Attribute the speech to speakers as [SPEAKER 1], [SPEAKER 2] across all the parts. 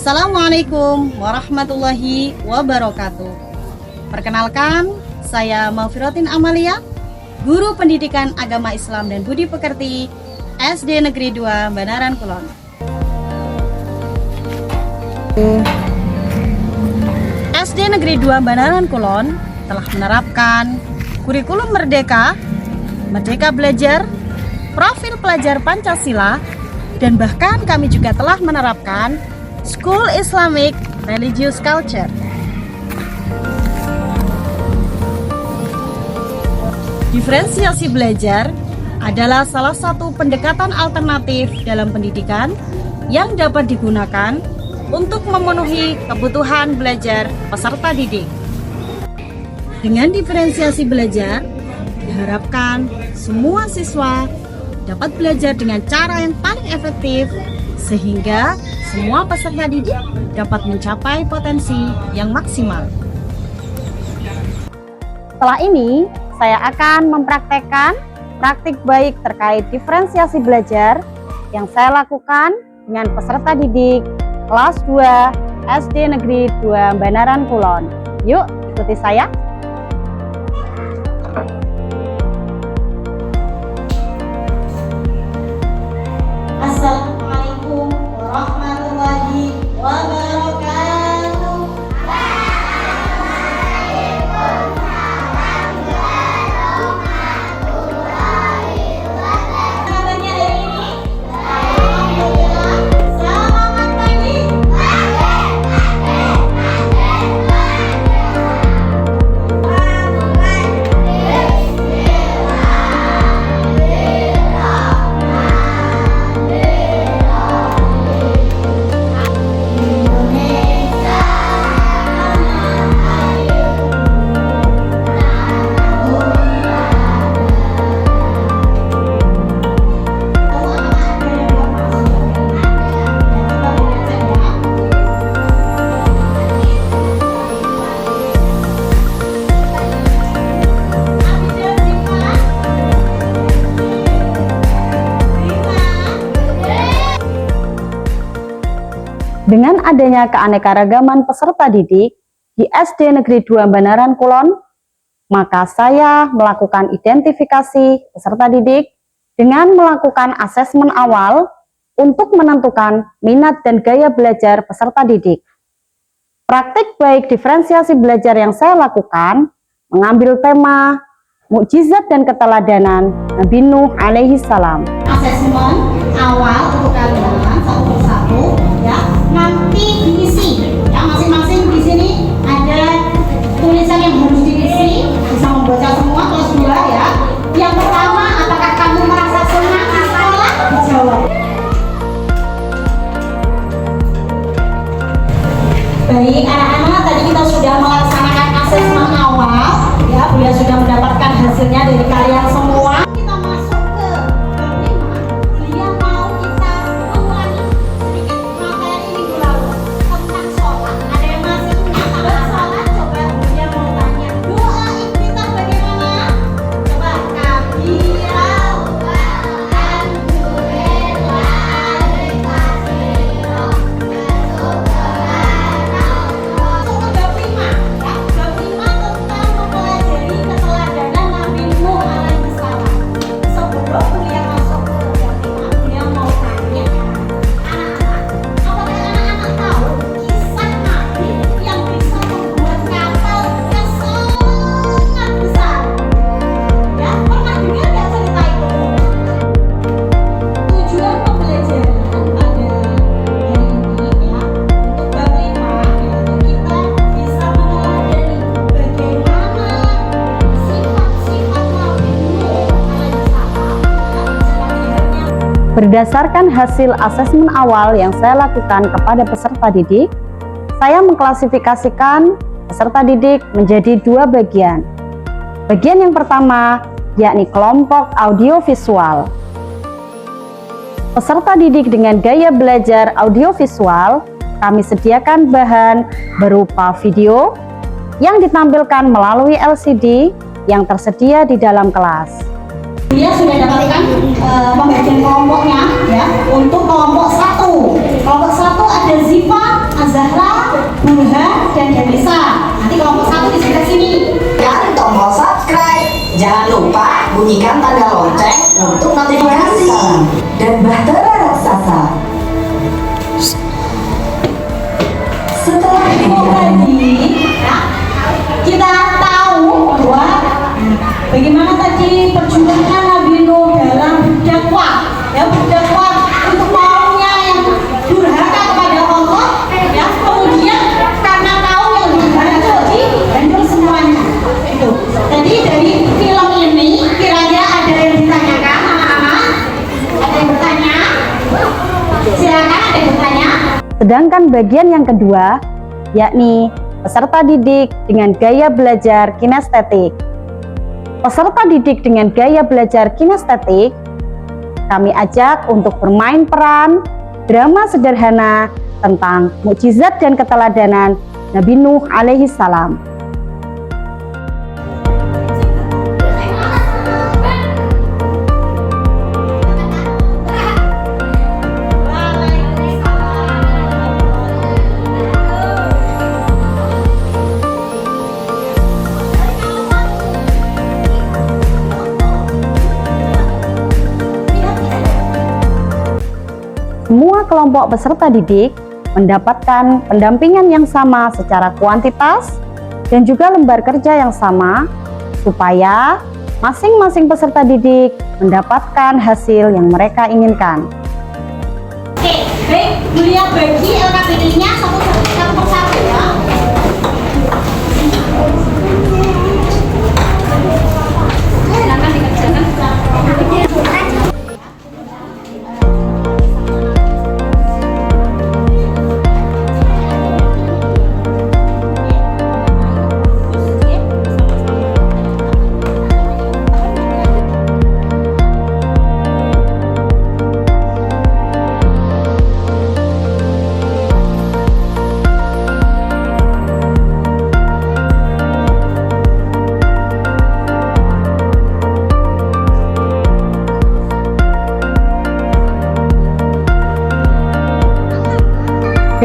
[SPEAKER 1] Assalamualaikum warahmatullahi wabarakatuh. Perkenalkan, saya Maufirotin Amalia, Guru Pendidikan Agama Islam dan Budi Pekerti SD Negeri 2 Banaran Kulon. SD Negeri 2 Banaran Kulon telah menerapkan kurikulum Merdeka, Merdeka Belajar, profil pelajar Pancasila, dan bahkan kami juga telah menerapkan School Islamic Religious Culture. Diferensiasi belajar adalah salah satu pendekatan alternatif dalam pendidikan yang dapat digunakan untuk memenuhi kebutuhan belajar peserta didik. Dengan diferensiasi belajar, diharapkan semua siswa dapat belajar dengan cara yang paling efektif sehingga semua peserta didik dapat mencapai potensi yang maksimal. Setelah ini, saya akan mempraktekkan praktik baik terkait diferensiasi belajar yang saya lakukan dengan peserta didik kelas 2 SD Negeri 2 Banaran Kulon. Yuk, ikuti saya. Assalamualaikum warahmatullahi wabarakatuh. Dengan adanya keanekaragaman peserta didik di SD Negeri 2 Banaran Kulon, maka saya melakukan identifikasi peserta didik dengan melakukan asesmen awal untuk menentukan minat dan gaya belajar peserta didik. Praktik baik diferensiasi belajar yang saya lakukan mengambil tema mukjizat dan keteladanan Nabi Nuh alaihi salam. Asesmen awal untuk kalian satu persatu ya, nanti diisi ya, masing-masing di sini ada tulisan yang harus diisi, bisa membaca semua kelas 2 ya. Yang pertama, apakah kamu merasa senang setelah dijawab? Baik anak-anak, tadi kita sudah melaksanakan asesmen awal ya, Buya sudah mendapatkan hasilnya dari kalian semua. Kita masuk ke bab 5. Buya mau kita mengulangi sedikit materi minggu lalu tentang sholat. Ada yang masih ingat tentang sholat? Coba Buya mau tanya, doa iftitah bagaimana? Coba Berdasarkan hasil asesmen awal yang saya lakukan kepada peserta didik, saya mengklasifikasikan peserta didik menjadi 2 bagian. Bagian yang pertama yakni kelompok audiovisual. Peserta didik dengan gaya belajar audiovisual, kami sediakan bahan berupa video yang ditampilkan melalui LCD yang tersedia di dalam kelas. Dia sudah dapatkan pembagian kelompoknya ya. Untuk kelompok 1. Kelompok 1 ada Ziva,
[SPEAKER 2] bunyikan tanda lonceng untuk notifikasi dan bahtera raksasa. Setelah tadi, kita tahu bahwa bagaimana tadi perjuangan Nabi Nuh dalam berdakwah, berdakwah untuk kaumnya yang durhaka kepada Allah, kemudian karena kaum yang durhaka dihancur semuanya. Itu. Jadi dari film ini kira-kira ada yang ditanyakan, anak-anak? Ada yang bertanya? Silakan, ada yang bertanya.
[SPEAKER 1] Sedangkan bagian yang kedua, yakni peserta didik dengan gaya belajar kinestetik. Peserta didik dengan gaya belajar kinestetik, kami ajak untuk bermain peran drama sederhana tentang mukjizat dan keteladanan Nabi Nuh alaihi salam. Semua kelompok peserta didik mendapatkan pendampingan yang sama secara kuantitas dan juga lembar kerja yang sama supaya masing-masing peserta didik mendapatkan hasil yang mereka inginkan.
[SPEAKER 2] Oke, baik, Bulia bagi LKPD-nya satu persatu ya. Silakan dikerjakan.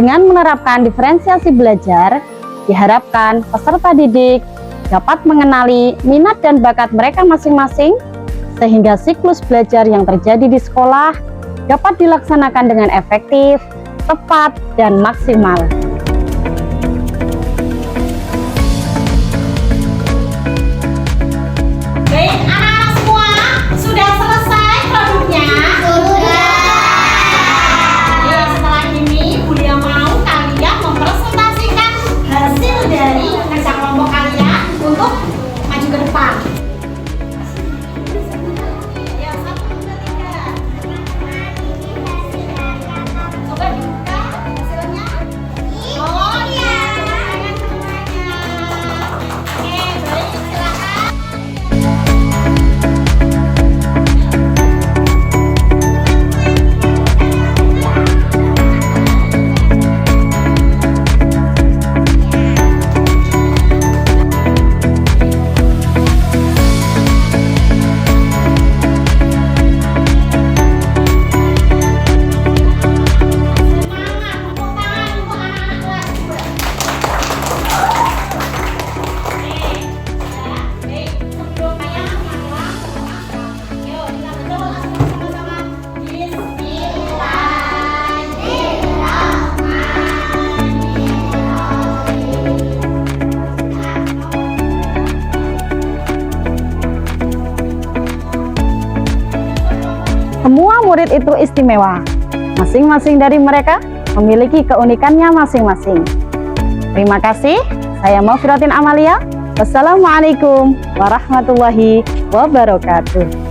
[SPEAKER 1] Dengan menerapkan diferensiasi belajar, diharapkan peserta didik dapat mengenali minat dan bakat mereka masing-masing, sehingga siklus belajar yang terjadi di sekolah dapat dilaksanakan dengan efektif, tepat, dan maksimal.
[SPEAKER 2] Baik, anak-anak semua sudah selesai produknya? Sudah. Setelah ini Bulia mau kalian mempresentasikan hasil dari kerja kelompok kalian untuk maju ke depan. Ya, 1, 2, 3. Coba dibuka hasilnya. Oh iya. Oke, baik, silakan.
[SPEAKER 1] Semua murid itu istimewa. Masing-masing dari mereka memiliki keunikannya masing-masing. Terima kasih. Saya Maufirotin Amalia. Wassalamualaikum warahmatullahi wabarakatuh.